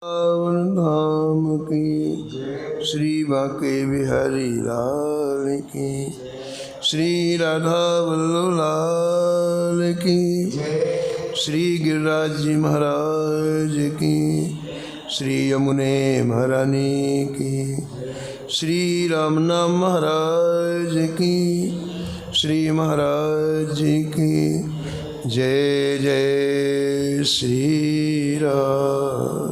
वृंदावन धाम की श्री बांके बिहारी लाल की, श्री राधा वल्लभ लाल की, श्री गिरिराज जी महाराज की, श्री यमुने महारानी की, श्री रामनाम महाराज की, श्री महाराज जी की जय जय श्री राम।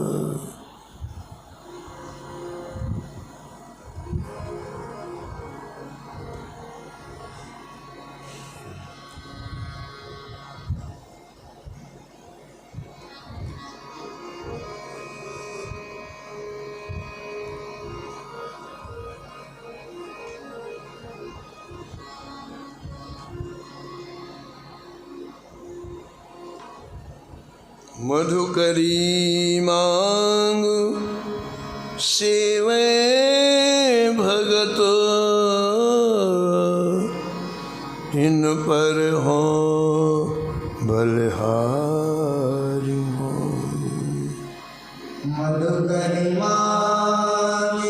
मधुकरी मांग सेवे भगत, इन पर हो बलिहारी हो। मधुकरी मांग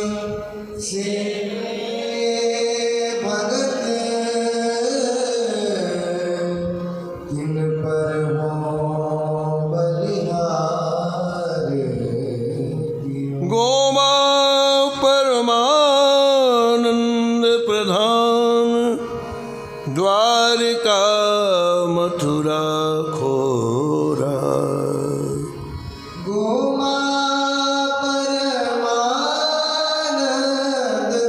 सेवे भगत, इन पर हो गोमा परमानंद प्रधान, द्वारिका मथुरा खोरा। गोमा परमानंद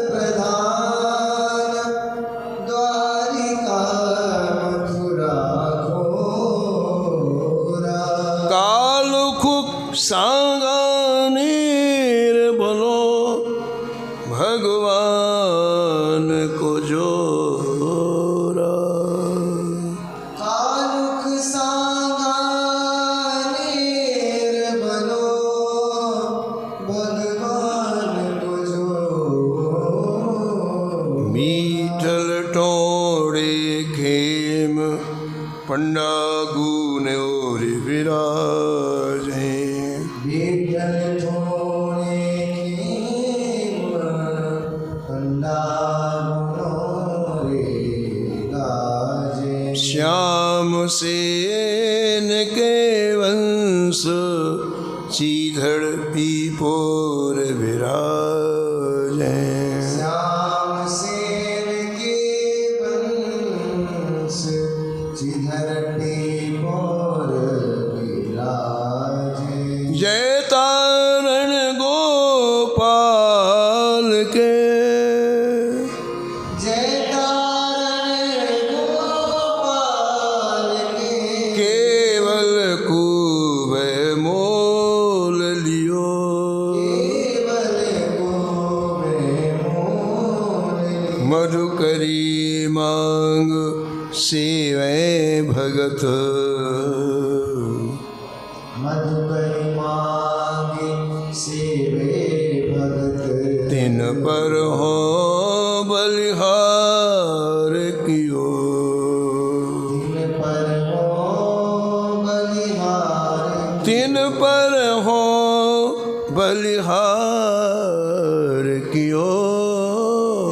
प्रधान, द्वारिका मथुरा खोरा। कालुखुक सांगानेर बोलो, भगवान को जोरा। कालुख सांगानेर बलो, भगवान को जोरा। मीठल टोड़े खेम, पंडा गुन और विराजे। विठल थोड़े खेम, पंडा गुनोरे गाजे। श्याम सेन के वंश, चीधड़ पीपोर विराजे। श्याम सेन के वंश, चिधरटी मोर विराजे। जय तारण गोपाल के, जय तारण गोपाल के। केवल कूबे मोल लियो। केवल गोवे मोल। मधुकरी मांग सेवे भगत, मधुकरी मांगे सेवे भगत। तिन पर हो बलिहार कियो। दिन पर हो बलिहार, तिन पर हो बलिहार कियो।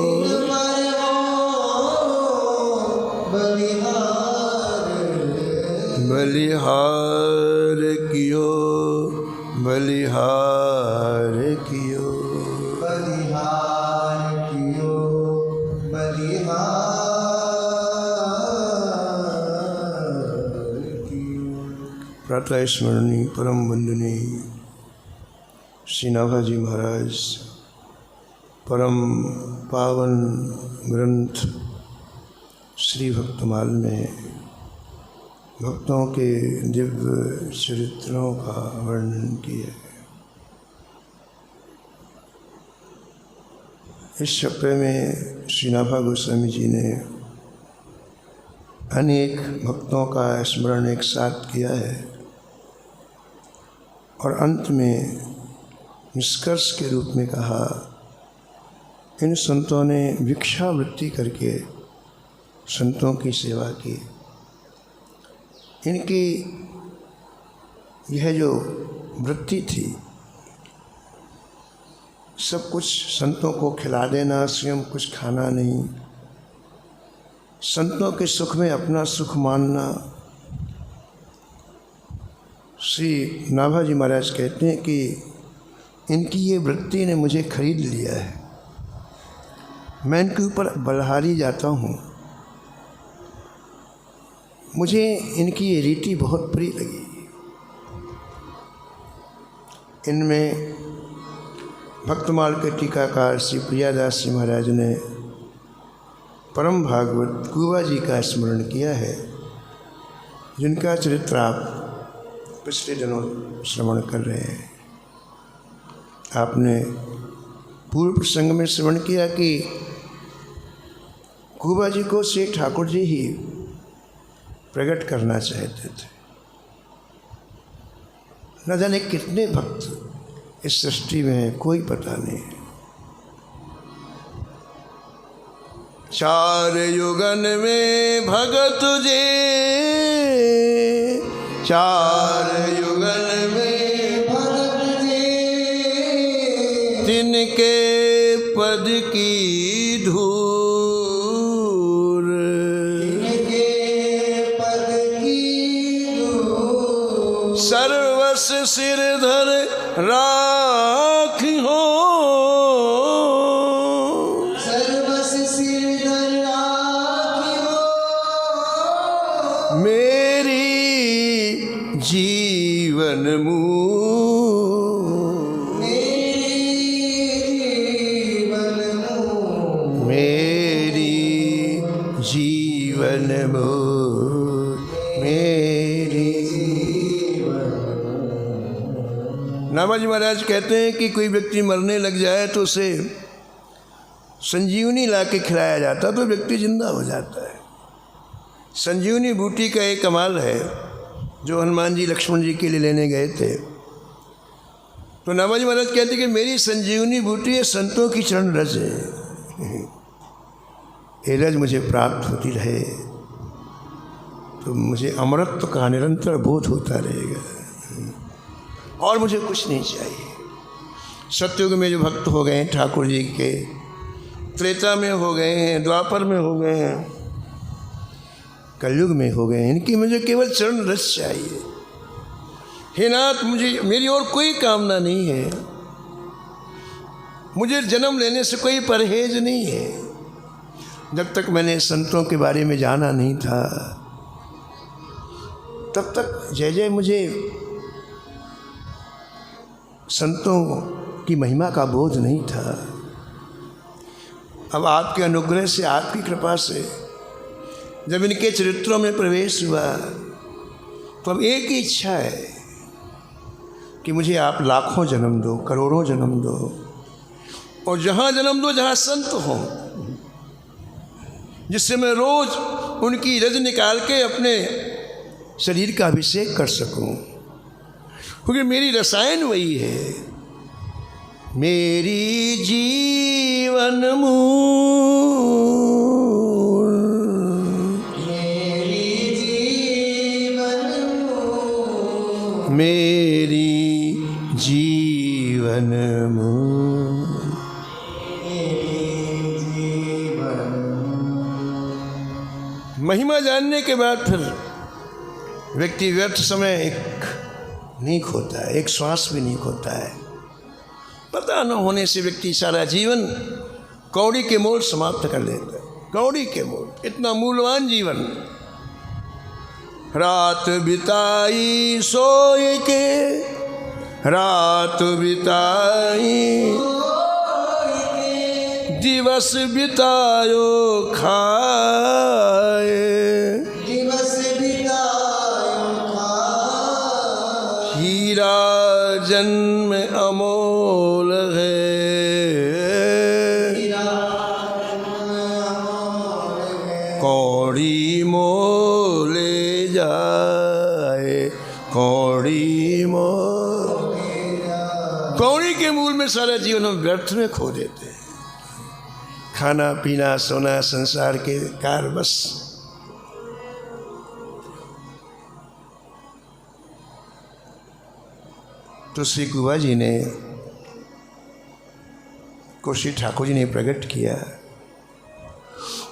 दिन पर हो बलिहार। बलिहार कियो, बलिहार कियो। बलिहार कियो, बलिहार कियो। प्रातः स्मरणीय परम वंदनीय श्री नाभाजी महाराज परम पावन ग्रंथ श्री भक्तमाल में भक्तों के दिव्य चरित्रों का वर्णन किया। इस चक्र में श्री नाभा गोस्वामी जी ने अनेक भक्तों का स्मरण एक साथ किया है और अंत में निष्कर्ष के रूप में कहा, इन संतों ने भिक्षावृत्ति करके संतों की सेवा की। इनकी यह जो वृत्ति थी सब कुछ संतों को खिला देना, स्वयं कुछ खाना नहीं, संतों के सुख में अपना सुख मानना। श्री नाभाजी महाराज कहते हैं कि इनकी ये वृत्ति ने मुझे खरीद लिया है, मैं इनके ऊपर बलहारी जाता हूँ। मुझे इनकी ये रीति बहुत प्रिय लगी। इनमें भक्तमाल के टीकाकार श्री प्रियादास जी महाराज ने परम भागवत कुबा जी का स्मरण किया है, जिनका चरित्र आप पिछले दिनों श्रवण कर रहे हैं। आपने पूर्व प्रसंग में श्रवण किया कि कुबा जी को श्री ठाकुर जी ही प्रकट करना चाहते थे। न जाने कितने भक्त इस सृष्टि में हैं, कोई पता नहीं। चार युगन में भगत जे, चार युगन में भगत जे, तिनके पद की धूर, तिनके पद की धूर, सर्वस सिरधर राखी हो, सर्वस सिरधर राखी हो, मेरी जीवन मूल, मेरी जीवन मूल, मेरी जीवन मूल, मेरी। नाभाजी महाराज कहते हैं कि कोई व्यक्ति मरने लग जाए तो उसे संजीवनी ला के खिलाया जाता तो व्यक्ति जिंदा हो जाता है। संजीवनी बूटी का एक कमाल है जो हनुमान जी लक्ष्मण जी के लिए लेने गए थे। तो नाभाजी महाराज कहते कि मेरी संजीवनी बूटी है संतों की चरण रज है, ये रज मुझे प्राप्त होती रहे तो मुझे अमरत्व का निरंतर बोध होता रहेगा और मुझे कुछ नहीं चाहिए। सतयुग में जो भक्त हो गए हैं ठाकुर जी के, त्रेता में हो गए हैं, द्वापर में हो गए हैं, कलयुग में हो गए हैं, इनकी मुझे केवल चरण रस चाहिए। हे नाथ, मुझे मेरी और कोई कामना नहीं है, मुझे जन्म लेने से कोई परहेज नहीं है। जब तक मैंने संतों के बारे में जाना नहीं था तब तक जय जय मुझे संतों की महिमा का बोध नहीं था। अब आपके अनुग्रह से, आपकी कृपा से जब इनके चरित्रों में प्रवेश हुआ तो अब एक ही इच्छा है कि मुझे आप लाखों जन्म दो, करोड़ों जन्म दो, और जहाँ जन्म दो जहाँ संत हों, जिससे मैं रोज उनकी रज निकाल के अपने शरीर का अभिषेक कर सकूं, क्योंकि मेरी रसायन वही है। मेरी जीवन मूल, मेरी जीवन मूल, मेरी जीवन मूल। मेरी जीवन महिमा जानने के बाद फिर व्यक्ति व्यर्थ समय एक नहीं खोता है, एक श्वास भी नहीं खोता है। पता न होने से व्यक्ति सारा जीवन कौड़ी के मोल समाप्त कर देता है। कौड़ी के मोल, इतना मूल्यवान जीवन। रात बिताई सोए के, रात बिताई दिवस बितायो खाए, दिवस बितायो खाए, हीरा जन्म अमोल है, कौड़ी मोले जाए, कौड़ी मोल। कौड़ी के मूल में सारा जीवन हम व्यर्थ में खो देते हैं। खाना पीना सोना संसार के कार बस। तो श्री कुबा जी ने को श्री ठाकुर जी ने प्रकट किया,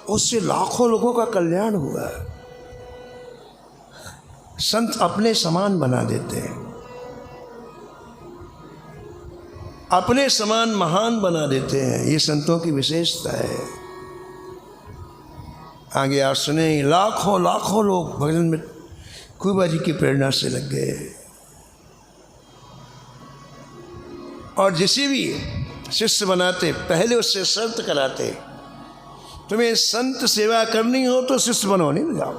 उससे लाखों लोगों का कल्याण हुआ। संत अपने समान बना देते हैं, अपने समान महान बना देते हैं। ये संतों की विशेषता है। आगे आप सुने, लाखों लाखों लोग भजन में खूबा जी की प्रेरणा से लग गए। और जिसे भी शिष्य बनाते पहले उससे शर्त कराते, तुम्हें संत सेवा करनी हो तो शिष्य बनो, नहीं जाओ।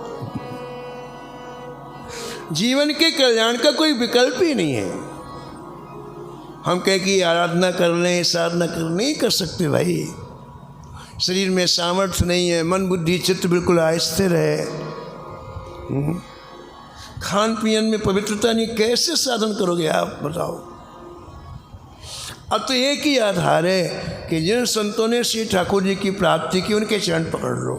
जीवन के कल्याण का कोई विकल्प ही नहीं है। हम कह कि आराधना कर लें, साधना कर, नहीं कर सकते भाई। शरीर में सामर्थ्य नहीं है, मन बुद्धि चित्त बिल्कुल अस्थिर है, खान पीन में पवित्रता नहीं, कैसे साधन करोगे आप बताओ। अब तो एक ही आधार है कि जिन संतों ने श्री ठाकुर जी की प्राप्ति की उनके चरण पकड़ लो।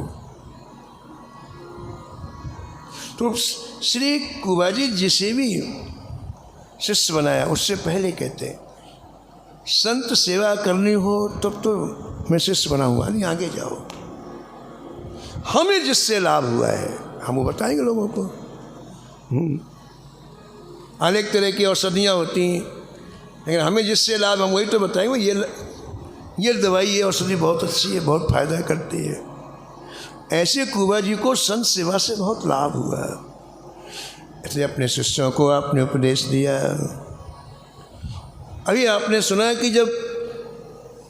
तो श्री कुबा जी जिसे भी शिष्य बनाया उससे पहले कहते हैं, संत सेवा करनी हो तब तो मैं शिष्य बनाऊंगा, नहीं आगे जाओ। हमें जिससे लाभ हुआ है हम वो बताएंगे लोगों को। अनेक तरह की औषधियाँ होती हैं, लेकिन हमें जिससे लाभ हम वही तो बताएंगे। ये दवाई, ये औषधि बहुत अच्छी है, बहुत फायदा करती है। ऐसे कुबा जी को संत सेवा से बहुत लाभ हुआ, इसलिए अपने शिष्यों को आपने उपदेश दिया। अभी आपने सुना कि जब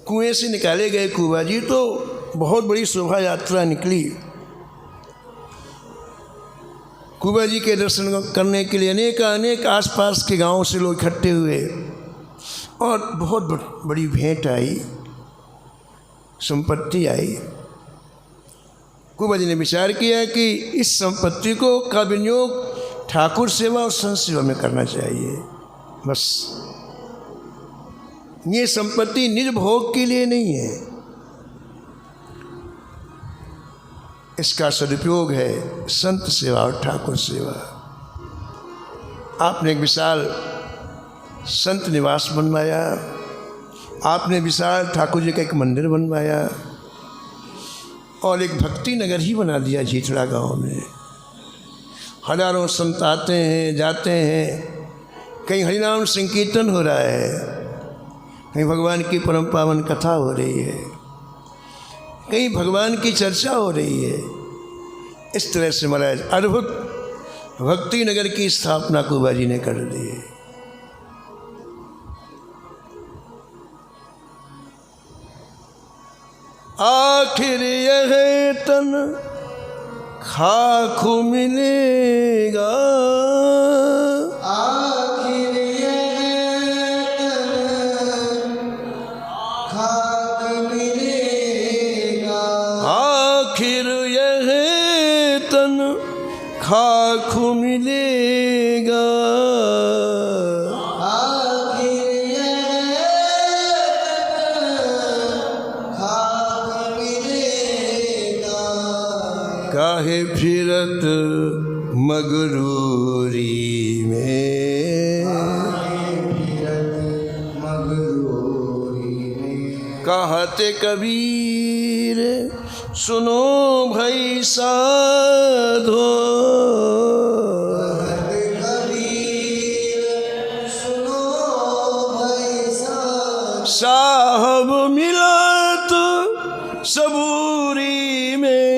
कुएं से निकाले गए कुबा जी तो बहुत बड़ी शोभा यात्रा निकली। कुबा जी के दर्शन करने के लिए अनेक आसपास के गांवों से लोग इकट्ठे हुए और बहुत बड़ी भेंट आई, संपत्ति आई। कुबा जी ने विचार किया कि इस संपत्ति का विनियोग ठाकुर सेवा और संत सेवा में करना चाहिए। बस ये संपत्ति निज भोग के लिए नहीं है, इसका सदुपयोग है संत सेवा और ठाकुर सेवा। आपने एक विशाल संत निवास बनवाया, आपने विशाल ठाकुर जी का एक मंदिर बनवाया और एक भक्ति नगर ही बना दिया झीथड़ा गांव में। हजारों संत आते हैं, जाते हैं, कहीं हरिनाम संकीर्तन हो रहा है, कहीं भगवान की परम पावन कथा हो रही है, कहीं भगवान की चर्चा हो रही है। इस तरह से महाराज अद्भुत भक्ति नगर की स्थापना कुबा जी ने कर दी है। आखिर यह तन खाकु मिलेगा, आखिर यह तन खाक मिलेगा, आखिर यह तन खाकु मिलेगा, आखिर यह तन खाक मिलेगा। काहे फिरत मगरूरी में, कहते कबीर सुनो भाई साधो, साहब मिलत सबूरी में,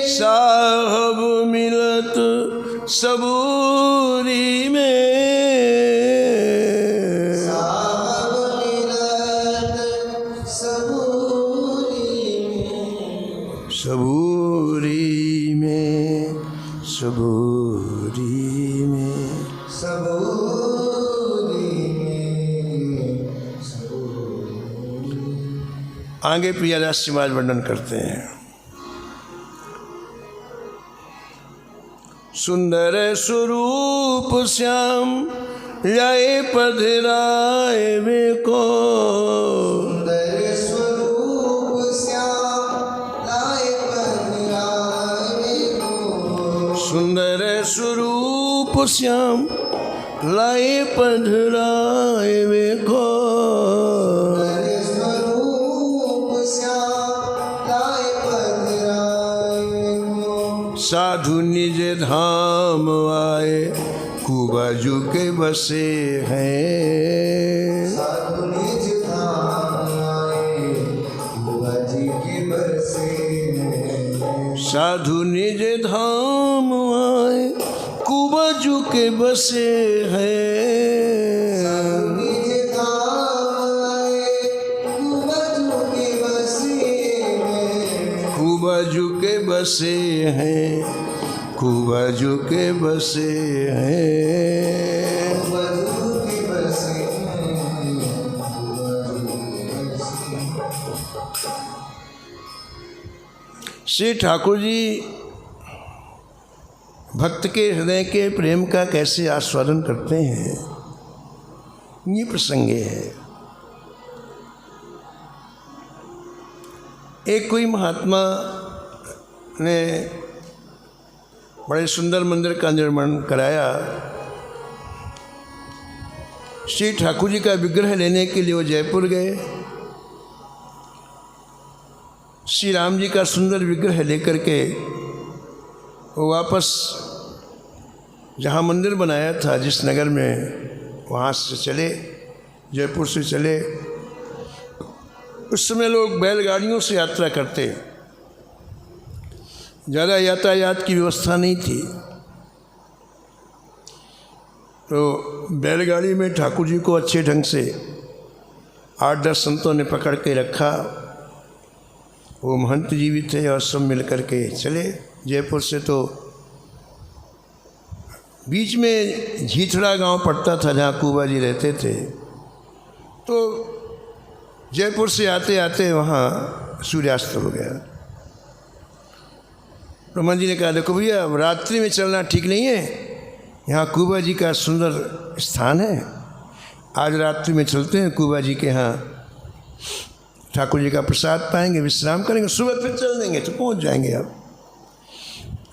साहब मिलत सबूरी में, सबूरी में, सबूरी में, आगे प्रियादास जी महाराज वर्णन करते हैं। सुंदर स्वरूप श्याम लाए पधराए वे को, सुंदर स्वरूप श्याम लाए पधराए को, सुंदर स्वरूप श्याम लाए पधराए देखो। स्वरूप श्याम लाए पधराए को। साधु निज धाम आए कुबाजू के बसे हैं। साधु निज धाम आए कुबाजी के बसे हैं। साधु निज धाम आए कुबाजू के बसे हैं। निज धाम आए कुबाजू के बसे हैं। कुबाजू के बसे हैं। कुबाजू के बसे हैं। कुबाजू के बसे हैं। कुबाजू के बसे हैं। श्री ठाकुर जी भक्त के हृदय के प्रेम का कैसे आस्वादन करते हैं, ये प्रसंग है। एक कोई महात्मा ने बड़े सुंदर मंदिर का निर्माण कराया। श्री ठाकुर जी का विग्रह लेने के लिए वो जयपुर गए। श्री राम जी का सुंदर विग्रह लेकर के वो वापस जहाँ मंदिर बनाया था जिस नगर में, वहाँ से चले, जयपुर से चले। उस समय लोग बैलगाड़ियों से यात्रा करते, ज़्यादा यातायात की व्यवस्था नहीं थी। तो बैलगाड़ी में ठाकुर जी को अच्छे ढंग से 8-10 संतों ने पकड़ के रखा। वो महंत जी भी थे और सब मिल कर के चले जयपुर से। तो बीच में झीथड़ा गांव पड़ता था जहाँ कुबा जी रहते थे। तो जयपुर से आते आते वहाँ सूर्यास्त हो गया। ब्रह्मा जी ने कहा, देखो भैया रात्रि में चलना ठीक नहीं है, यहाँ कुबा जी का सुंदर स्थान है, आज रात्रि में चलते हैं कुबा जी के यहाँ, ठाकुर जी का प्रसाद पाएंगे, विश्राम करेंगे, सुबह फिर चल देंगे तो पहुँच जाएंगे। अब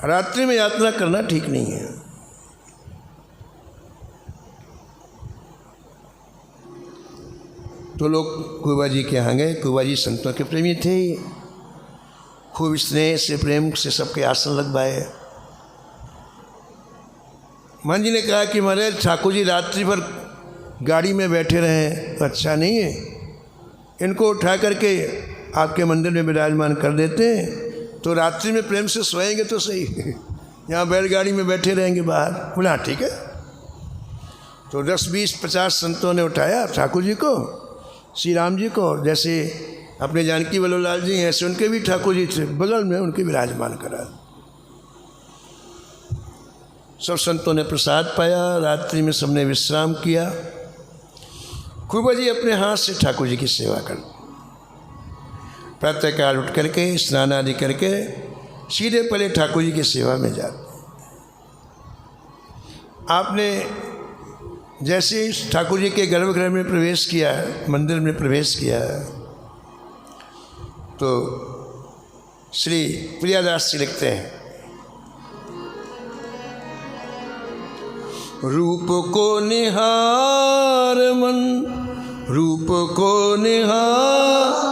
रात्रि में यात्रा करना ठीक नहीं है। तो लोग कुबा जी के यहाँ गए। कुबा जी संतों के प्रेमी थे, खूब स्नेह से प्रेम से सबके आसन लगवाए। मान जी ने कहा कि महाराज ठाकुर जी रात्रि भर गाड़ी में बैठे रहें तो अच्छा नहीं है, इनको उठा करके आपके मंदिर में विराजमान कर देते हैं, तो रात्रि में प्रेम से सोएंगे तो सही, यहाँ बैलगाड़ी में बैठे रहेंगे बाहर। बोला ठीक है। तो 10, 20, 50 संतों ने उठाया ठाकुर जी को, श्री राम जी को, जैसे अपने जानकी वल्लभलाल जी हैं ऐसे उनके भी ठाकुर जी थे, बगल में उनके विराजमान करा। सब संतों ने प्रसाद पाया। रात्रि में सबने विश्राम किया। कुबा जी अपने हाथ से ठाकुर जी की सेवा कर, प्रातःकाल उठ करके स्नान आदि करके सीधे पहले ठाकुर जी की सेवा में जाते। आपने जैसे ही ठाकुर जी के गर्भगृह में प्रवेश किया, मंदिर में प्रवेश किया, तो श्री प्रियादास जी लिखते हैं, रूप को निहार मन, रूप को निहार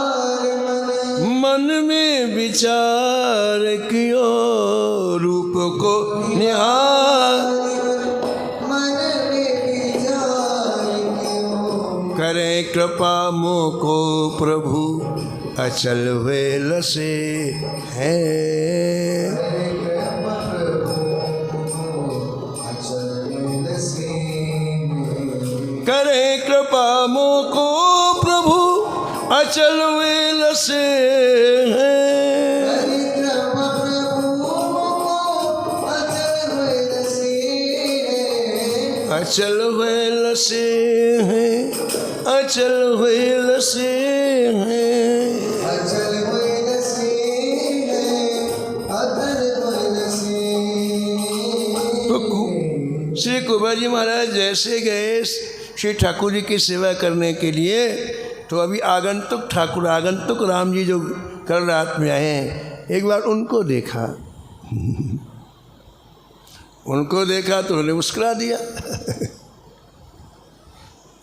मन में विचार कियो, रूप को निहार मन में विचार कियो। करें कृपा मोको प्रभु अचल वेल से है। करे कृपा मोको प्रभु अचल वेल से है। अचल वेल से है, अचल वेल से है। श्री कुबा जी महाराज जैसे गए श्री ठाकुर जी की सेवा करने के लिए, तो अभी आगंतुक ठाकुर, आगंतुक राम जी जो कल रात में आए हैं, एक बार उनको देखा। उनको देखा तो उन्होंने मुस्कुरा दिया।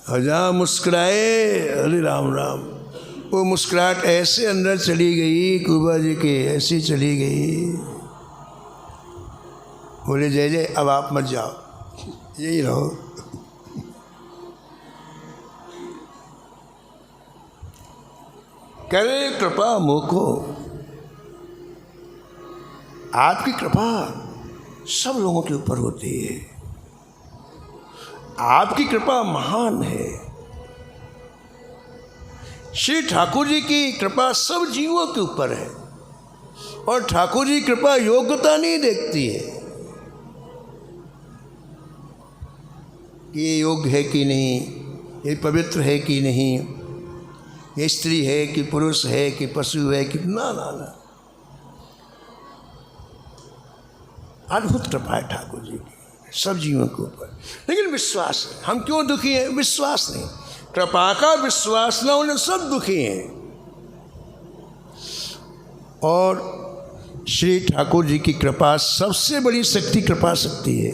और जहाँ मुस्कुराए, अरे राम राम, वो मुस्कुराहट ऐसे अंदर चली गई कुबा जी के, ऐसी चली गई। बोले जय जय अब आप मत जाओ, यही रहो। करे कृपा मोको, आपकी कृपा सब लोगों के ऊपर होती है। आपकी कृपा महान है। श्री ठाकुर जी की कृपा सब जीवों के ऊपर है। और ठाकुर जी कृपा योग्यता नहीं देखती है कि ये योग्य है कि नहीं, ये पवित्र है कि नहीं, ये स्त्री है कि पुरुष है कि पशु है कि ना ना ना। अद्भुत कृपा है ठाकुर जी की सब जीवों के ऊपर। लेकिन विश्वास है। हम क्यों दुखी हैं? विश्वास नहीं। कृपा का विश्वास ना होने सब दुखी हैं। और श्री ठाकुर जी की कृपा सबसे बड़ी शक्ति कृपा शक्ति है।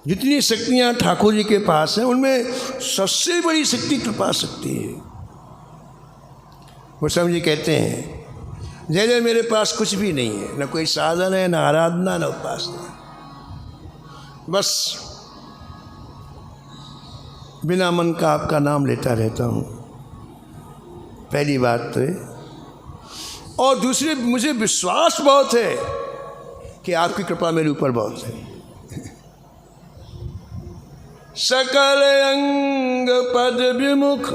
जितनी शक्तियाँ ठाकुर जी के पास हैं उनमें सबसे बड़ी शक्ति कृपा शक्ति है। वो स्वामी जी कहते हैं जय जय मेरे पास कुछ भी नहीं है, न कोई साधन है, न आराधना, न उपासना, बस बिना मन का आपका नाम लेता रहता हूँ। पहली बात तो है। और दूसरी, मुझे विश्वास बहुत है कि आपकी कृपा मेरे ऊपर बहुत है। सकल अंग पद विमुख,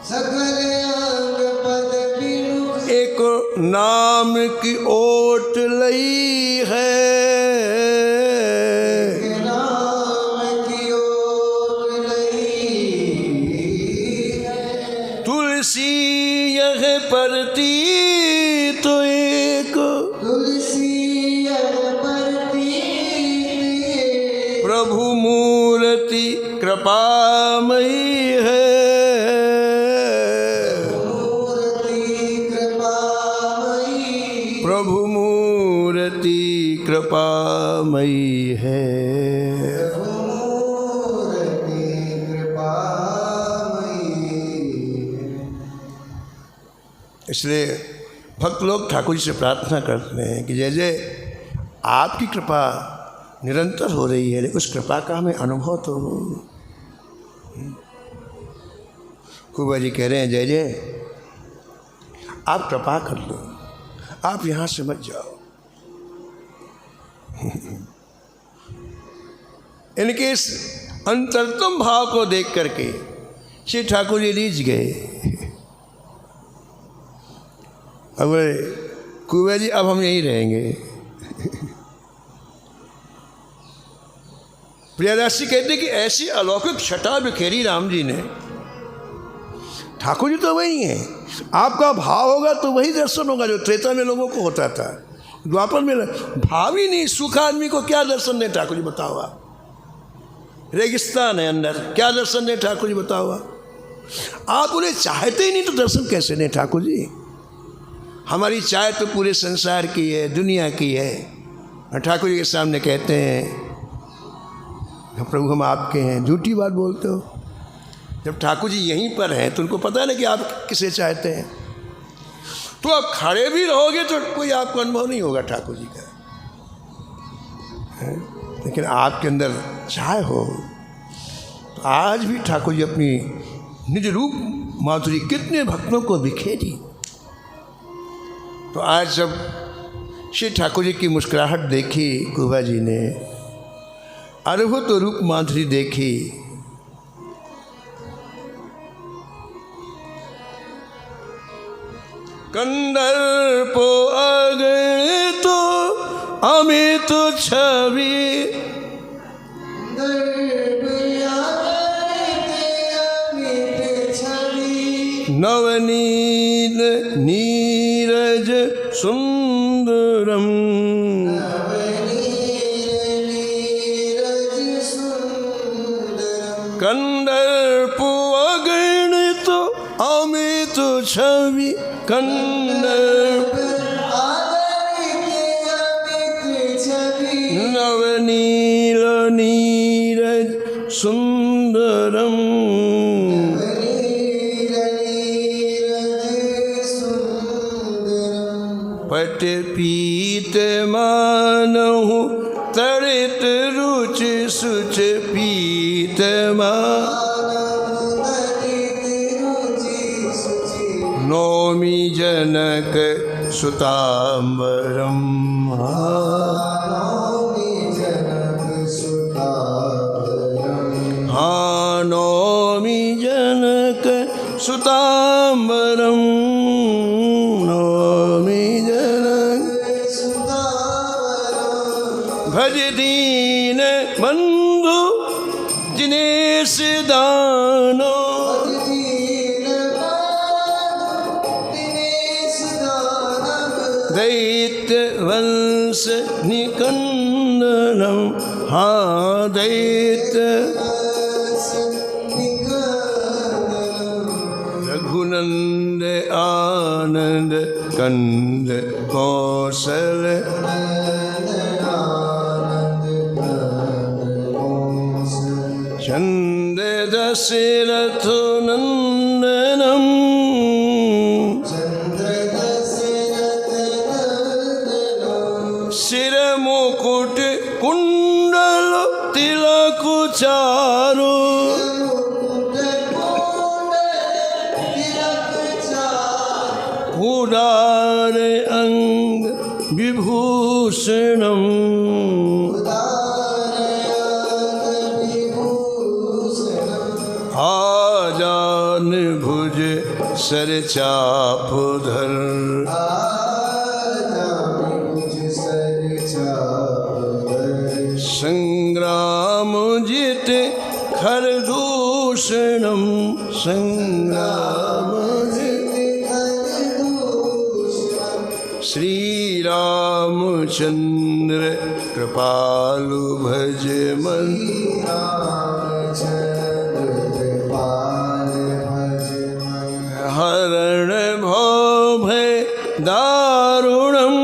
सकल अंग पद विमुख, एक नाम की ओट लई है, नाम की ओट लई है। तुलसी यह परती तो एक, तुलसी परती प्रभु मूर्ति कृपामयी है। प्रभु मूर्ति कृपामयी है। इसलिए भक्त लोग ठाकुर जी से प्रार्थना करते हैं कि जय जय आपकी कृपा निरंतर हो रही है, उस कृपा का हमें अनुभव तो हो। कुबा जी कह रहे हैं जय जय आप कृपा कर लो, आप यहाँ से मत जाओ। इनके इस अंतरतम भाव को देख करके श्री ठाकुर जी रीझ गए। अब कुबा जी अब हम यहीं रहेंगे। प्रियदासी कहते कि ऐसी अलौकिक छटा बिखेरी राम जी ने। ठाकुर जी तो वही हैं, आपका भाव होगा तो वही दर्शन होगा जो त्रेता में लोगों को होता था। द्वापर में भाव ही नहीं, सूखा आदमी को क्या दर्शन दे ठाकुर जी बताओ आप। रेगिस्तान है अंदर, क्या दर्शन दे ठाकुर जी बताओ आप उन्हें चाहते ही नहीं तो दर्शन कैसे दें ठाकुर जी। हमारी चाह तो पूरे संसार की है, दुनिया की है। और ठाकुर जी के सामने कहते हैं प्रभु हम आपके हैं, झूठी बात बोलते हो। जब ठाकुर जी यहीं पर हैं तो उनको पता है ना कि आप किसे चाहते हैं। तो आप खड़े भी रहोगे तो कोई आपको अनुभव नहीं होगा ठाकुर जी का, लेकिन आपके अंदर चाह हो तो आज भी ठाकुर जी अपनी निज रूप माधुरी कितने भक्तों को बिखेरी। तो आज जब श्री ठाकुर जी की मुस्कुराहट देखी कुबा जी ने, अद्भुत रूप माधुरी देखी, कंदर्प अगणित अमित छवि, नवनीत नीरज सुंदरम, कंदर्प अगणित अमित छवि, कंदर्प नवनील नीरज सुंदरम पट पीत मानहु तड़ित रुचि सुच पीत नौमी जनक सुतांबरम हाँ नौमी जनक सुतांबरम नौमी जनक भज दीन बंधु दिनेश दानो दैत्य वंश निकंदनम हाँ दैत्य रघुनंद आनंद कंद कौशल चंद दशरथ नंदनम सिर मुकुट कुंडल तिलक चारु उदार अंग विभूषणम आजान भुज सर चाप धर संग्राम जित खरदूषणम संग्राम श्री रामचंद्र कृपालु भज मन हरण भव भय दारुणम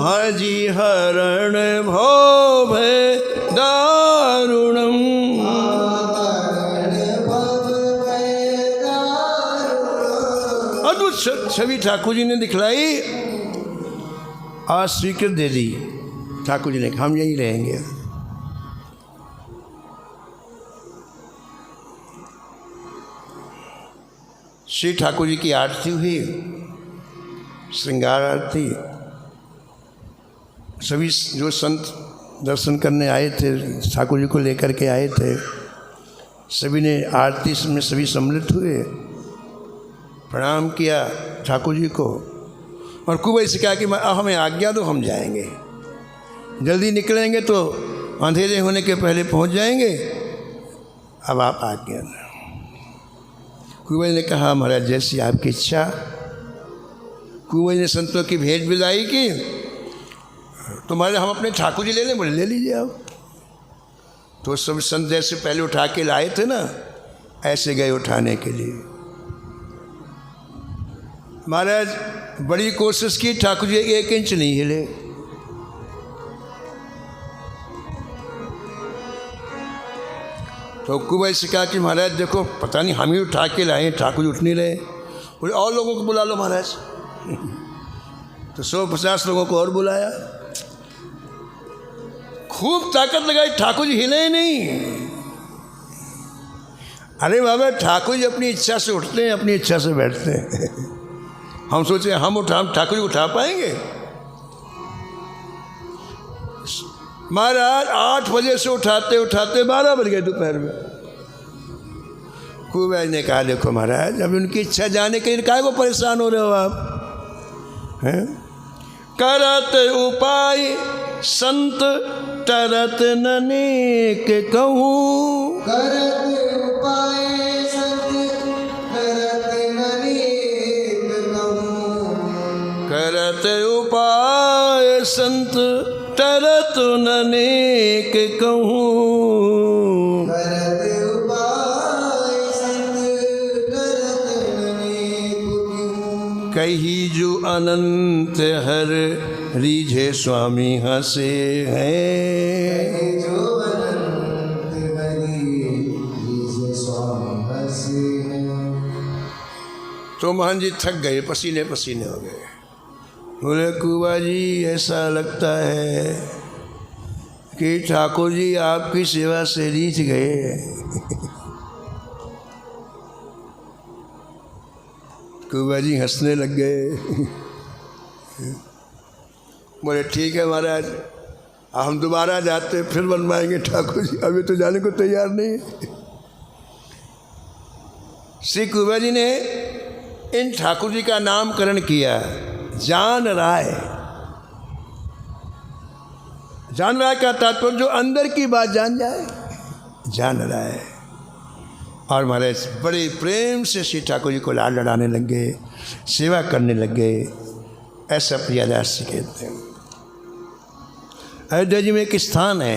हजी हरण भव भय दारुणम अद्भुत छवि ठाकुर जी ने दिखलाई। आज स्वीकृत दे दी ठाकुर जी ने, हम यहीं रहेंगे। श्री ठाकुर जी की आरती हुई, श्रृंगार आरती। सभी जो संत दर्शन करने आए थे, ठाकुर जी को लेकर के आए थे, सभी ने आरती में सभी सम्मिलित हुए, प्रणाम किया ठाकुर जी को और खूब ऐसे कहा कि हमें आज्ञा दो, हम जाएंगे, जल्दी निकलेंगे तो अंधेरे होने के पहले पहुंच जाएंगे, अब आप आज्ञा दो। कुंवर ने कहा महाराज जैसी आपकी इच्छा। कुंवर ने संतों की भेंट विदाई की, तो महाराज हम अपने ठाकुर जी ले लें, बोले ले लीजिए आप। तो सब संत जैसे पहले उठा के लाए थे ना, ऐसे गए उठाने के लिए। महाराज बड़ी कोशिश की, ठाकुर जी 1 इंच नहीं हिले। तो कुंवर से कहा कि महाराज देखो पता नहीं हम ही उठा के लाए, ठाकुर जी उठ नहीं रहे। बोले और लोगों को बुला लो महाराज। तो 150 लोगों को और बुलाया, खूब ताकत लगाई, ठाकुर जी हिले ही नहीं। अरे बाबा ठाकुर जी अपनी इच्छा से उठते हैं, अपनी इच्छा से बैठते हैं। हम सोचे हम ठाकुर जी उठा पाएंगे। महाराज 8 बजे से उठाते उठाते 12 बज गए दोपहर में। कुंवर ने कहा देखो महाराज अब उनकी इच्छा जाने के लिए काहे को परेशान हो रहे हो आप हैं? करत उपाय संत तरत ननेक कहूँ, करत उपाय संत करत ननेक कहूँ, करत उपाय संत तरत ननेक कहूँ, करत उपाय संत करत ननेक कहूँ, कही जो अनंत हर रीझे स्वामी हंसे हैं। जो अनंत हरि रीझे स्वामी हंसे हैं। तो महान जी थक गए, पसीने पसीने हो गए। बोले कुबा जी ऐसा लगता है कि ठाकुर जी आपकी सेवा से रीझ गए। कुबा जी हंसने लग गए। बोले ठीक है महाराज, हम दोबारा जाते फिर बनवाएंगे ठाकुर जी, अभी तो जाने को तैयार नहीं है। श्री कुबा जी ने इन ठाकुर जी का नामकरण किया जान राय। जान राय का तात्पर्य जो अंदर की बात जान जाए, जान राय। और महाराज बड़े प्रेम से श्री ठाकुर जी को लाड लड़ाने लग गए, सेवा करने लग गए। ऐसा प्रियादास जी कहते हैं। अयोध्या जी में एक स्थान है,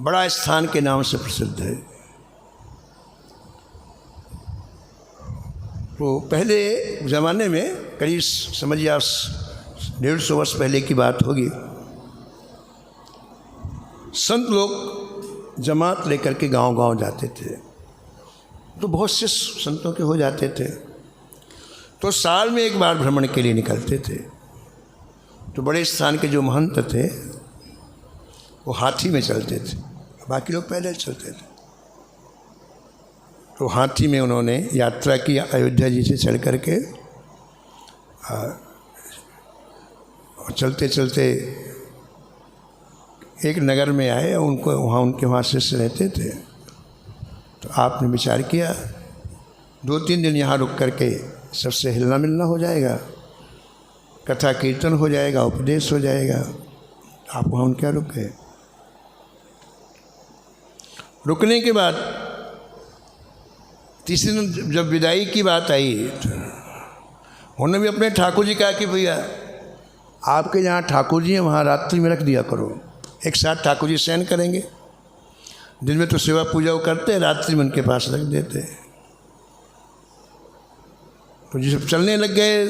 बड़ा स्थान के नाम से प्रसिद्ध है। तो पहले ज़माने में करीब समझिए आप 150 वर्ष पहले की बात होगी, संत लोग जमात लेकर के गांव-गांव जाते थे। तो बहुत से संतों के हो जाते थे, तो साल में एक बार भ्रमण के लिए निकलते थे। तो बड़े स्थान के जो महंत थे वो हाथी में चलते थे, बाकी लोग पैदल चलते थे। तो हाथी में उन्होंने यात्रा की अयोध्या जी से चल करके, और चलते चलते एक नगर में आए। उनको वहाँ शिष्य रहते थे। तो आपने विचार किया 2-3 दिन यहाँ रुक करके सबसे हिलना मिलना हो जाएगा, कथा कीर्तन हो जाएगा, उपदेश हो जाएगा। आप वहाँ उनके रुक गए। रुकने के बाद तीसरे दिन जब विदाई की बात आई, तो उन्होंने भी अपने ठाकुर जी कहा कि भैया आपके जहाँ ठाकुर जी हैं वहाँ रात्रि में रख दिया करो, एक साथ ठाकुर जी शयन करेंगे। दिन में तो सेवा पूजा वो करते, रात्रि में उनके पास रख देते। तो जी सब चलने लग गए।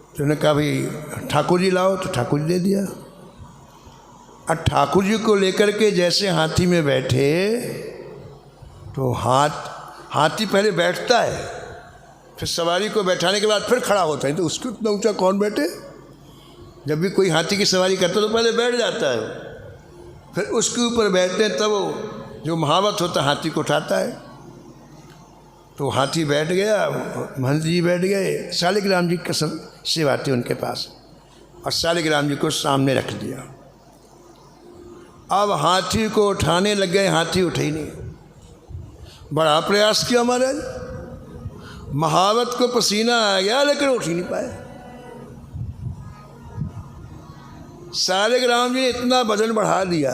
तो उन्होंने कहा भाई ठाकुर जी लाओ, तो ठाकुर जी दे दिया। और ठाकुर जी को लेकर के जैसे हाथी में बैठे, तो हाथी पहले बैठता है, फिर सवारी को बैठाने के बाद फिर खड़ा होता है। तो उसको इतना ऊंचा कौन बैठे? जब भी कोई हाथी की सवारी करता है तो पहले बैठ जाता है, फिर उसके ऊपर बैठते हैं, तब वो जो महावत होता है हाथी को उठाता है। तो हाथी बैठ गया, महंत जी बैठ गए, शालिग्राम जी की सेवा थी उनके पास, और शालिग्राम जी को सामने रख दिया। अब हाथी को उठाने लग गए, हाथी उठे ही नहीं। बड़ा प्रयास किया महाराज, महावत को पसीना आ गया लेकिन उठ ही नहीं पाए। शालिग्राम जी ने इतना वजन बढ़ा दिया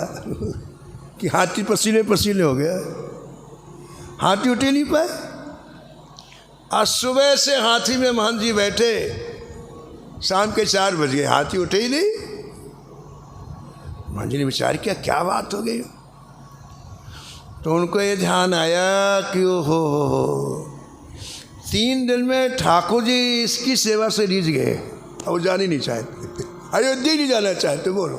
कि हाथी पसीने पसीने हो गया, हाथी उठ ही नहीं पाए। आज सुबह से हाथी में महंत जी बैठे, शाम के 4 बज गए, हाथी उठे ही नहीं। महंत जी ने विचार किया क्या बात हो गई। तो उनको ये ध्यान आया कि ओहो 3 दिन में ठाकुर जी इसकी सेवा से रीझ गए, और वो जान ही नहीं चाहते, अयोध्या नहीं जाना चाहते। बोलो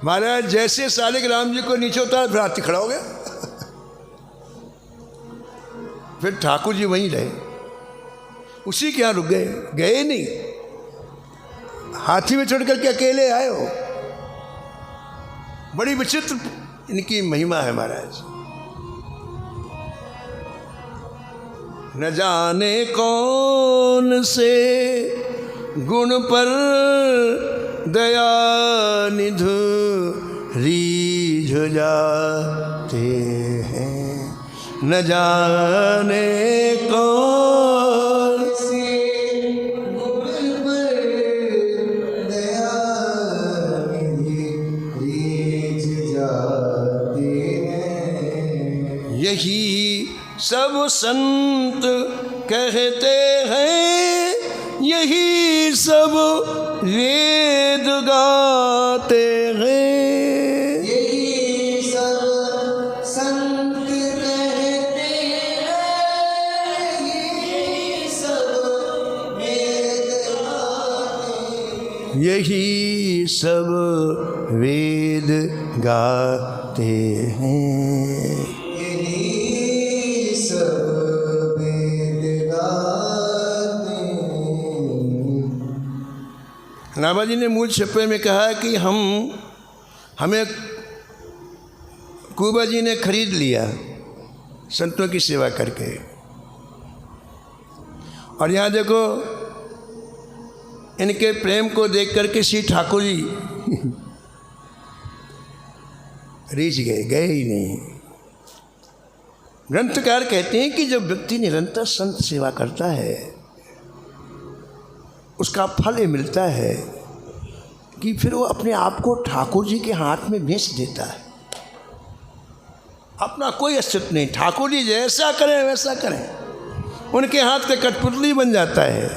महाराज जैसे शालिग्राम जी को नीचे उतारा, फिर हाथी खड़ा हो गया। फिर ठाकुर जी वहीं रहे, उसी के यहाँ रुक गए, गए नहीं। हाथी में चढ़ करके अकेले आए हो। बड़ी विचित्र इनकी महिमा है महाराज। न जाने कौन से गुण पर दया निधु रीझ जाते हैं, न जाने कौन से गुण पर दया निधि रीझ जाते हैं। यही सब संत कहते हैं, यही सब वेद गाते हैं। यही सब संत कहते यही सब वेद गाते हैं। यही सब वेद गाते हैं। नाभा जी ने मूल छप्पे में कहा कि हमें कुबा जी ने खरीद लिया संतों की सेवा करके। और यहाँ देखो इनके प्रेम को देख करके श्री ठाकुर जी रीझ गए ही नहीं। ग्रंथकार कहते हैं कि जब व्यक्ति निरंतर संत सेवा करता है उसका फल ये मिलता है कि फिर वो अपने आप को ठाकुर जी के हाथ में बेच देता है। अपना कोई अस्तित्व नहीं, ठाकुर जी जैसा करें वैसा करें, उनके हाथ के कठपुतली बन जाता है।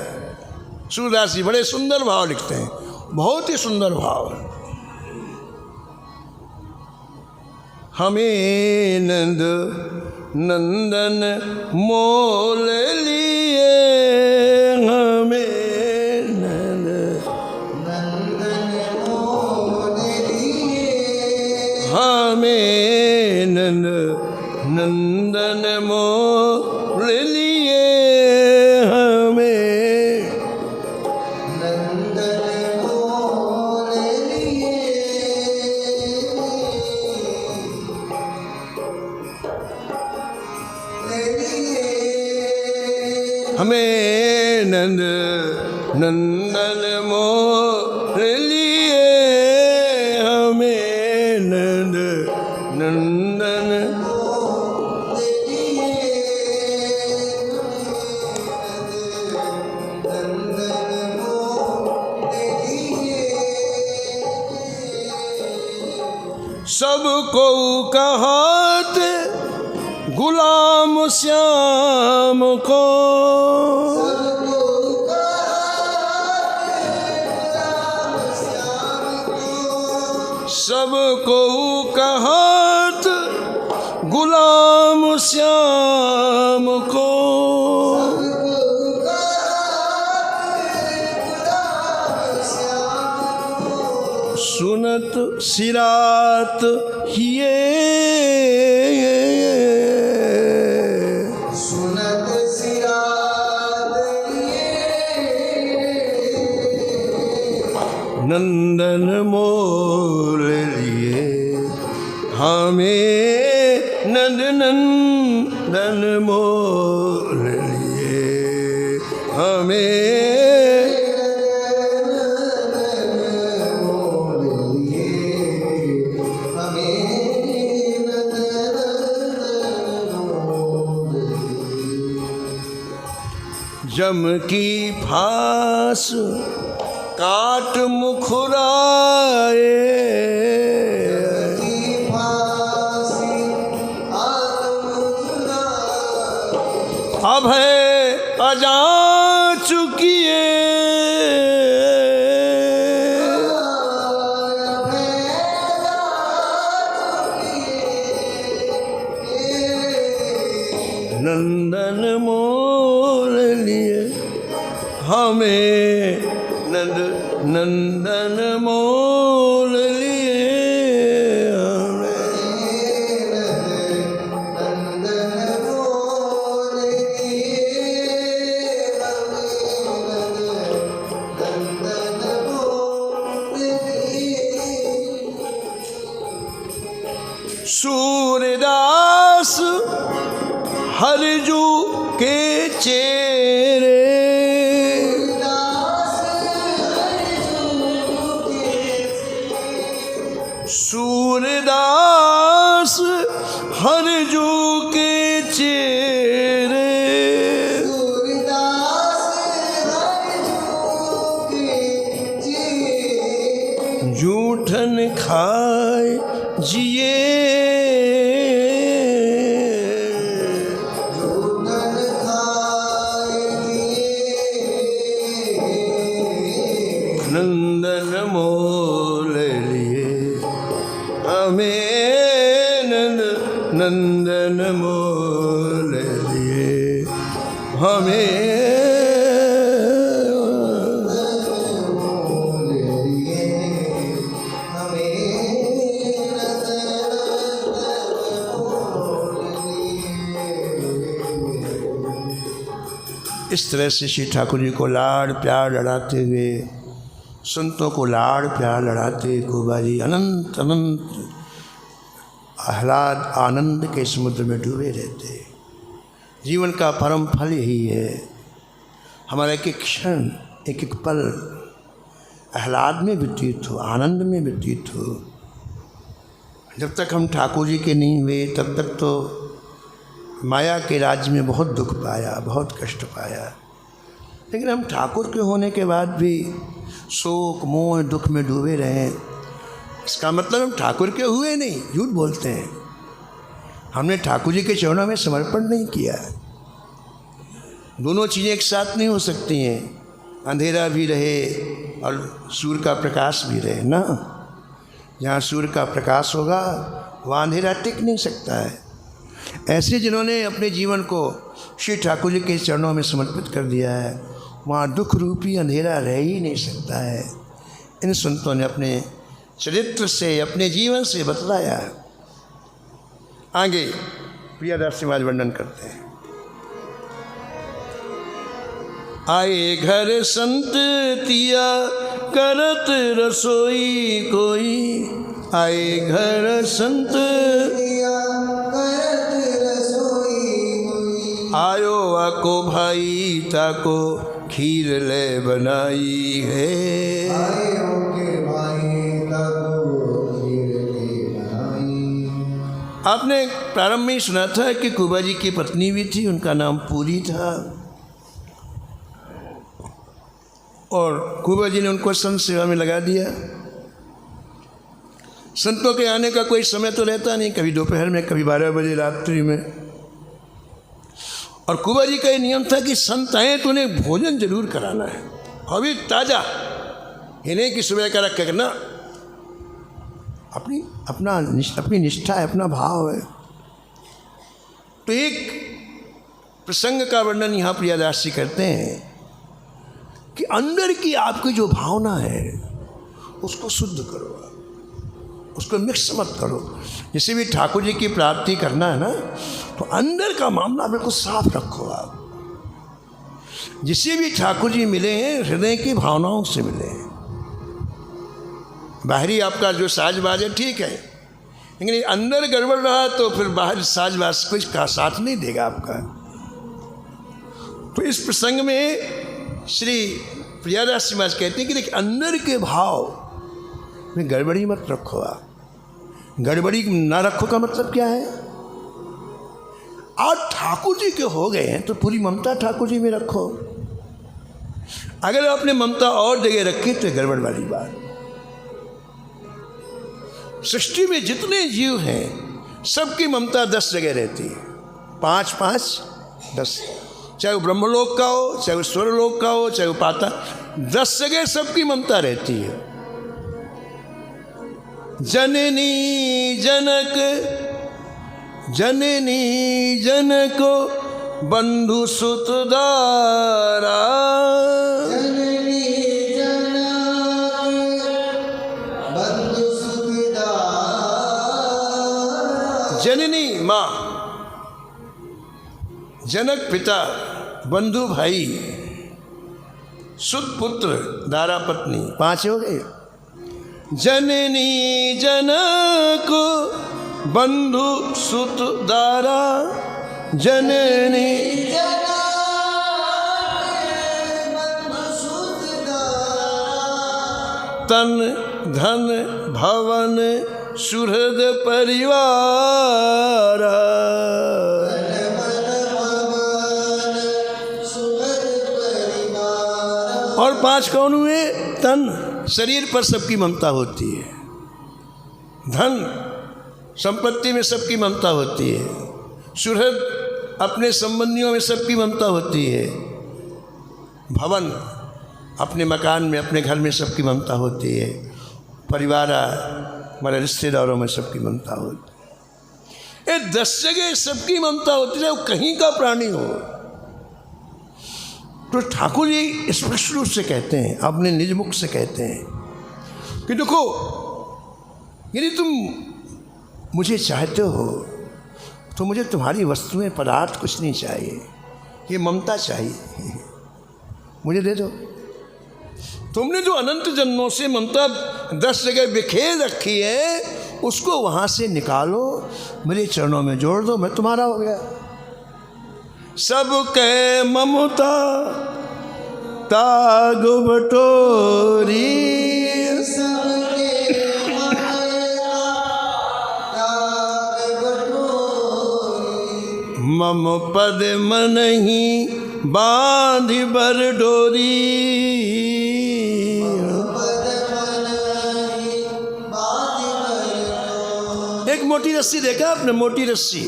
सूरदास जी बड़े सुंदर भाव लिखते हैं, बहुत ही सुंदर भाव। हमें नंद नंदन मोल लिए, हमें नंद नंदन मोल लिए, हमें नंद नंदन मोल लिए, हमें नंदन मोल लिए। हमें नंद नंदन मोल लिए, हमें नंद नंदन सबको कहत गुलाम श्याम को, सबको कहत गुलाम श्याम को, सुनत सिरात हिए, सुनत सिरात नंदन मोल लिए, हमें नंद नंदन मोल लिए, हमें जम की फांस काट मुखराए, अभय अजा चुकिए, नंदन मोल लिए, हमें नंद नंदन मोल लिए, सूरदास हरजू के चेरे, सूरदास हरजू के चेरे, जूठन खाए जिए, नंदन मोल लिए, हमें नंद नंदन मोल लिए, हमें इस तरह से श्री ठाकुर जी को लाड़ प्यार लड़ाते हुए, संतों को लाड़ प्यार लड़ाते खूबा जी अनंत अनंत आह्लाद आनंद के समुद्र में डूबे रहते। जीवन का परम फल यही है, हमारा एक एक क्षण एक एक पल आह्लाद में व्यतीत हो, आनंद में व्यतीत हो। जब तक हम ठाकुर जी के नहीं हुए तब तक तो माया के राज्य में बहुत दुख पाया, बहुत कष्ट पाया। लेकिन हम ठाकुर के होने के बाद भी शोक मोह दुख में डूबे रहें, इसका मतलब हम ठाकुर के हुए नहीं, झूठ बोलते हैं। हमने ठाकुर जी के चरणों में समर्पण नहीं किया। दोनों चीज़ें एक साथ नहीं हो सकती हैं, अंधेरा भी रहे और सूर्य का प्रकाश भी रहे ना। जहाँ सूर्य का प्रकाश होगा वहाँ अंधेरा टिक नहीं सकता है। ऐसे जिन्होंने अपने जीवन को श्री ठाकुर जी के चरणों में समर्पित कर दिया है, वहाँ दुख रूपी अंधेरा रह ही नहीं सकता है। इन संतों ने अपने चरित्र से, अपने जीवन से बतलाया। आगे प्रियदास जी महाराज वर्णन करते हैं। आए घर संत तिया करत रसोई कोई, आए घर संत आयो आको भाई ताको खीर ले बनाई है। आयो के भाई ताको खीर ले बनाई। आपने प्रारंभ में ही सुना था कि कुबा जी की पत्नी भी थी, उनका नाम पूरी था, और कुबा जी ने उनको संत सेवा में लगा दिया। संतों के आने का कोई समय तो रहता नहीं, कभी दोपहर में, कभी 12 बजे रात्रि में। और कुबा जी का ये नियम था कि संत आए तो उन्हें भोजन जरूर कराना है, अभी ताज़ा, इन्हें कि सुबह का रख करना। अपनी निष्ठा है, अपना भाव है। तो एक प्रसंग का वर्णन यहाँ प्रियदास जी करते हैं कि अंदर की आपकी जो भावना है उसको शुद्ध करो, उसको मिक्स मत करो। जैसे भी ठाकुर जी की प्राप्ति करना है ना, तो अंदर का मामला बिल्कुल साफ रखो। आप जिसे भी ठाकुर जी मिले हैं हृदय की भावनाओं से मिले हैं। बाहरी आपका जो साजबाज है ठीक है, लेकिन अंदर गड़बड़ रहा तो फिर बाहर साजबाज कुछ का साथ नहीं देगा आपका। तो इस प्रसंग में श्री प्रियदास जी महाराज कहते हैं कि देखिए, अंदर के भाव में गड़बड़ी मत रखो। आप गड़बड़ी ना रखो का मतलब क्या है? आज ठाकुर जी के हो गए हैं तो पूरी ममता ठाकुर जी में रखो। अगर आपने ममता और जगह रखी तो गड़बड़ वाली बात। सृष्टि में जितने जीव हैं सबकी ममता 10 जगह रहती है, 5 5 10, चाहे वो ब्रह्मलोक का हो, चाहे वो स्वर्गलोक का हो, चाहे वो पाता, 10 जगह सबकी ममता रहती है। जननी जनक, जननी जनको बंधु सुत दारा, जननी जनक बंधु सुत दारा। जननी माँ, जनक पिता, बंधु भाई, सुत पुत्र, दारा पत्नी, 5 हो गए। जननी जनक बंधु सुत दारा, जननी तन धन भवन सुहृद परिवार। और 5 कौन हुए? तन, शरीर पर सबकी ममता होती है, धन संपत्ति में सबकी ममता होती है, सुहृद अपने संबंधियों में सबकी ममता होती है, भवन अपने मकान में, अपने घर में सबकी ममता होती है, परिवार हमारे रिश्तेदारों में सबकी ममता होती है। 10 जगह सबकी ममता होती है, वो कहीं का प्राणी हो। तो ठाकुर जी स्पष्ट रूप से कहते हैं, अपने निज मुख से कहते हैं कि देखो, यदि तुम मुझे चाहते हो तो मुझे तुम्हारी वस्तुएं, पदार्थ कुछ नहीं चाहिए, ये ममता चाहिए, मुझे दे दो। तुमने जो अनंत जन्मों से ममता 10 जगह बिखेर रखी है, उसको वहाँ से निकालो, मेरे चरणों में जोड़ दो, मैं तुम्हारा हो गया। सबके ममता ताग बटोरी, सबके ममता ताग बटोरी, मम पद मनहि बांधि बर डोरी। पद मनहि बांधि बर डोरी। एक मोटी रस्सी देखा आपने? मोटी रस्सी,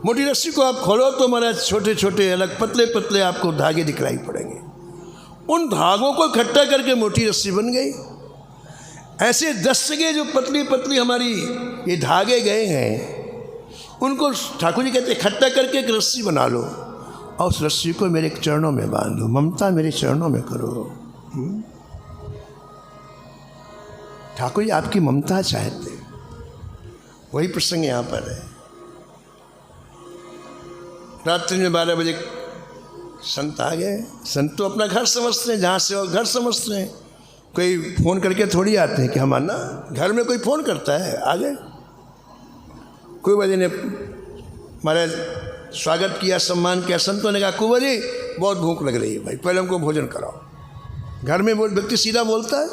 मोटी रस्सी को आप खोलो तो महाराज छोटे छोटे अलग पतले पतले आपको धागे दिखलाई पड़ेंगे। उन धागों को इकट्ठा करके मोटी रस्सी बन गई। ऐसे 10 जगह जो पतली पतली हमारी ये धागे गए हैं, उनको ठाकुर जी कहते इकट्ठा करके एक रस्सी बना लो और उस रस्सी को मेरे चरणों में बांधो, ममता मेरे चरणों में करो। ठाकुर जी आपकी ममता चाहते, वही प्रसंग यहाँ पर है। रात्रि में 12 बजे संत आ गए। संत तो अपना घर समझते हैं, जहाँ से और घर समझते हैं, कोई फ़ोन करके थोड़ी आते हैं कि हम आना। घर में कोई फ़ोन करता है, आ गए। कुंवर जी ने हमारे स्वागत किया, सम्मान किया। संतों ने कहा कुंवर जी बहुत भूख लग रही है भाई, पहले हमको भोजन कराओ। घर में वो व्यक्ति सीधा बोलता है।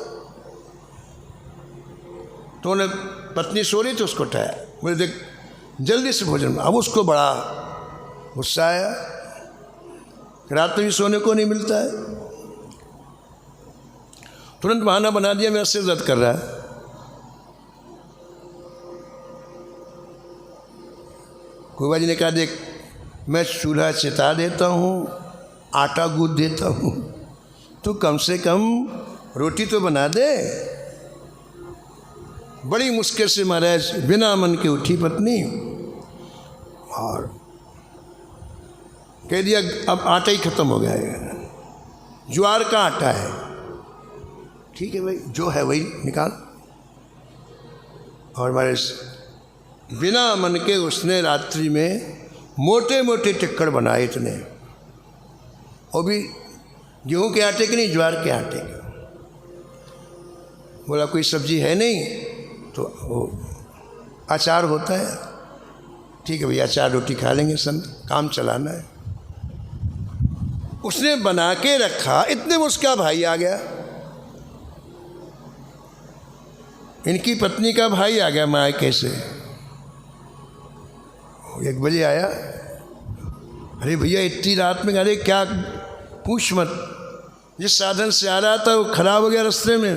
तो उन्हें पत्नी सो रही थी, उसको उठाया, बोले देख जल्दी से भोजन। अब उसको बड़ा गुस्सा आया, रात में भी सोने को नहीं मिलता है। तुरंत बहाना बना दिया मेरा सिर दर्द कर रहा है। कुंवर जी ने कहा देख मैं चूल्हा चिता देता हूँ, आटा गूंथ देता हूँ, तू कम से कम रोटी तो बना दे। बड़ी मुश्किल से महाराज बिना मन के उठी पत्नी और कह दिया अब आटा ही ख़त्म हो गया है, ज्वार का आटा है। ठीक है भाई, जो है वही निकाल। और हमारे बिना मन के उसने रात्रि में मोटे मोटे टिक्कड़ बनाए इतने, वो भी गेहूं के आटे के नहीं, ज्वार के आटे के। बोला कोई सब्जी है नहीं तो वो अचार होता है। ठीक है भैया, अचार रोटी खा लेंगे, संत काम चलाना है। उसने बना के रखा, इतने में उसका भाई आ गया, इनकी पत्नी का भाई आ गया मायके से। 1 बजे आया, अरे भैया इतनी रात में, अरे क्या पूछ मत, जिस साधन से आ रहा था वो खराब हो गया रास्ते में,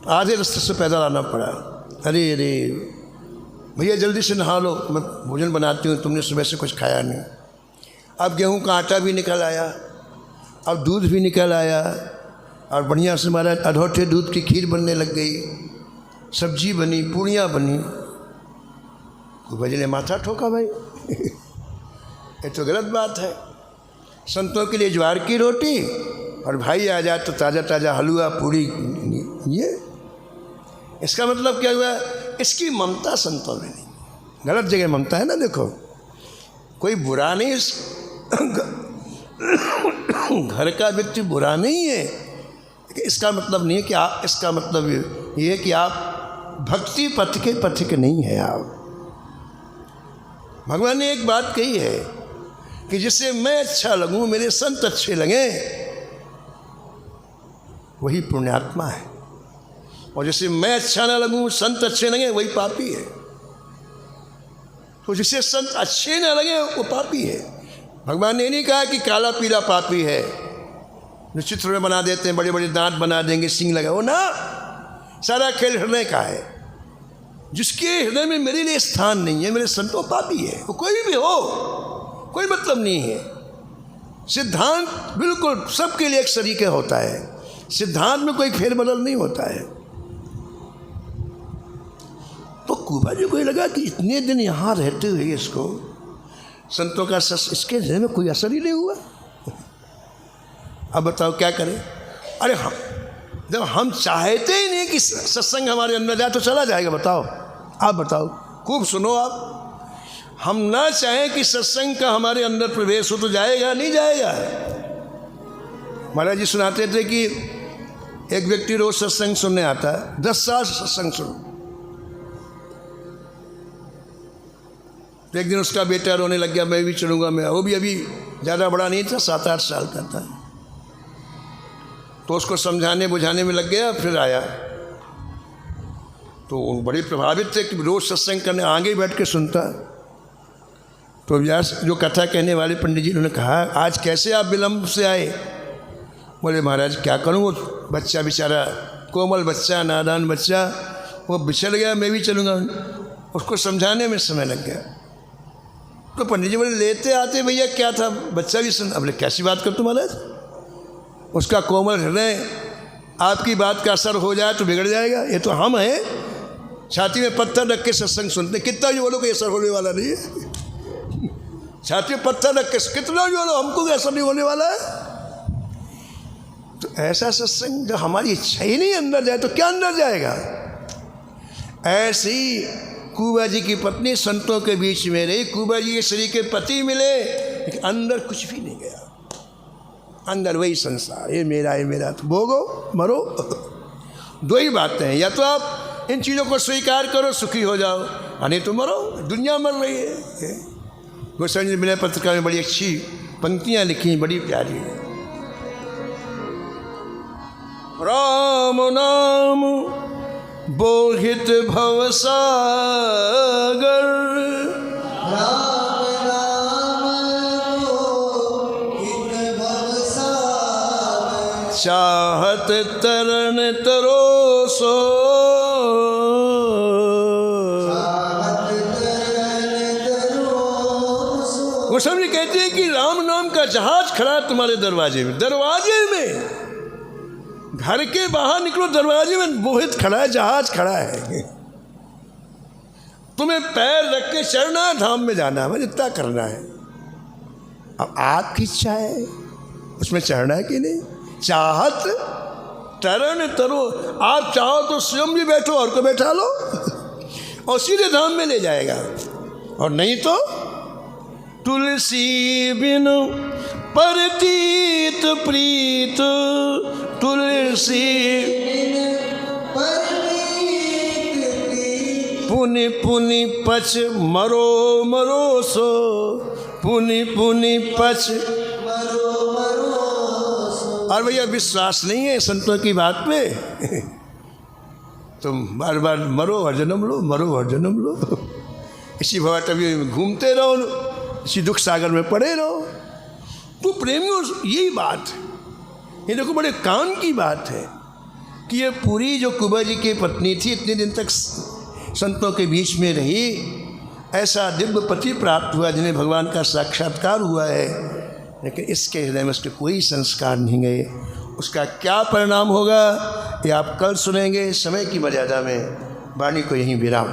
आधे रास्ते से पैदल आना पड़ा। अरे अरे भैया जल्दी से नहा लो, मैं भोजन बनाती हूँ, तुमने सुबह से कुछ खाया नहीं। अब गेहूं का आटा भी निकल आया, अब दूध भी निकल आया, और बढ़िया से हमारा अधौठे दूध की खीर बनने लग गई, सब्जी बनी, पूड़ियाँ बनी। कुंवर जी ने माथा ठोका, भाई ये तो गलत बात है। संतों के लिए ज्वार की रोटी और भाई आ जाए तो ताज़ा ताज़ा हलवा पूड़ी, ये इसका मतलब क्या हुआ? इसकी ममता संतों में नहीं, गलत जगह ममता है ना। देखो कोई बुरा नहीं, घर का व्यक्ति बुरा नहीं है, इसका मतलब नहीं है कि आप, इसका मतलब ये है कि आप भक्ति पथ के पथिक नहीं है। आप भगवान ने एक बात कही है कि जिससे मैं अच्छा लगूं, मेरे संत अच्छे लगें, वही पुण्यात्मा है, और जिससे मैं अच्छा ना लगूं, संत अच्छे लगे, वही पापी है। तो जिससे संत अच्छे ना लगे वो पापी है। भगवान ने नहीं कहा कि काला पीला पापी है, जो चित्र में बना देते हैं, बड़े बड़े दांत बना देंगे, सींग लगा, वो ना, सारा खेल हृदय का है। जिसके हृदय में मेरे लिए स्थान नहीं है, मेरे संतों पापी है। वो कोई भी हो, कोई मतलब नहीं है। सिद्धांत बिल्कुल सबके लिए एक सरीके होता है, सिद्धांत में कोई फेरबदल नहीं होता है। तो कुंवर जी को लगा कि इतने दिन यहाँ रहते हुए इसको संतों का इसके हृदय में कोई असर ही नहीं हुआ। अब बताओ क्या करें? अरे हम जब हम चाहते ही नहीं कि सत्संग हमारे अंदर जाए तो चला जाएगा? बताओ, आप बताओ, खूब सुनो आप। हम ना चाहें कि सत्संग का हमारे अंदर प्रवेश हो तो जाएगा नहीं जाएगा। महाराज जी सुनाते थे कि एक व्यक्ति रोज सत्संग सुनने आता है, 10 साल सत्संग सुन। तो एक दिन उसका बेटा रोने लग गया, मैं भी चलूँगा। मैं वो भी अभी ज़्यादा बड़ा नहीं था, 7-8 साल का था। तो उसको समझाने बुझाने में लग गया। फिर आया तो वो बड़े प्रभावित थे कि रोज़ सत्संग करने आगे बैठ के सुनता। तो व्यास जो कथा कहने वाले पंडित जी उन्होंने कहा, आज कैसे आप विलम्ब से आए? बोले महाराज क्या करूँ, वो बच्चा बेचारा कोमल बच्चा, नादान बच्चा, वो बिछड़ गया, मैं भी चलूँगा। उसको समझाने में समय लग गया। तो पंडित जी बोले लेते आते भैया, क्या था, बच्चा भी सुन। बोले कैसी बात करते महाराज, उसका कोमल हृदय आपकी बात का असर हो जाए तो बिगड़ जाएगा। ये तो हम हैं, छाती में पत्थर रख के सत्संग सुनते, कितना भी बोलो कोई असर होने वाला नहीं है। छाती में पत्थर रख के कितना भी बोलो, हमको कोई असर नहीं होने वाला है। तो ऐसा सत्संग जो हमारी इच्छा ही नहीं अंदर जाए तो क्या अंदर जाएगा। ऐसी कुबा जी की पत्नी संतों के बीच में रही, कुबा जी के शरीर के पति मिले, लेकिन अंदर कुछ भी नहीं गया। अंदर वही संसार, ये मेरा, तो भोगो मरो। दो ही बातें हैं, या तो आप इन चीज़ों को स्वीकार करो, सुखी हो जाओ, नहीं तो मरो। दुनिया मर रही है। गोस्वामी जी विनय पत्रिका में बड़ी अच्छी पंक्तियाँ लिखी, बड़ी प्यारी। राम नाम बोहित भवसागर, राम नाम बोहित भवसागर, चाहत तरन तरोसो, चाहत तरन तरोसो। गोस्वामी जी कहते हैं कि राम नाम का जहाज खड़ा है तुम्हारे दरवाजे में। दरवाजे में, घर के बाहर निकलो, दरवाजे में बोहित खड़ा है, जहाज खड़ा है। तुम्हें पैर रख के चढ़ना है, धाम में जाना है, इतना करना है। अब आपकी इच्छा है उसमें चढ़ना है कि नहीं। चाहत तरण तरो, आप चाहो तो स्वयं भी बैठो और को बैठा लो और सीधे धाम में ले जाएगा, और नहीं तो तुलसी बिन परतीत प्रीत, तुलसी पुनि पुनि पच मरो मरो सो, पुनि पुनि पच मरो मरो सो। और भैया विश्वास नहीं है संतों की बात पे, तुम बार बार मरो और जन्म लो, मरो और जन्म लो, इसी भवाटवी में घूमते रहो, इसी दुख सागर में पड़े रहो। तो प्रेमियों यही बात है, ये देखो बड़े काम की बात है कि ये पूरी जो कुबा जी की पत्नी थी, इतने दिन तक संतों के बीच में रही, ऐसा दिव्य पति प्राप्त हुआ जिन्हें भगवान का साक्षात्कार हुआ है, लेकिन इसके हृदय में उसके कोई संस्कार नहीं गए। उसका क्या परिणाम होगा ये आप कल सुनेंगे। समय की मर्यादा में वाणी को यहीं विराम।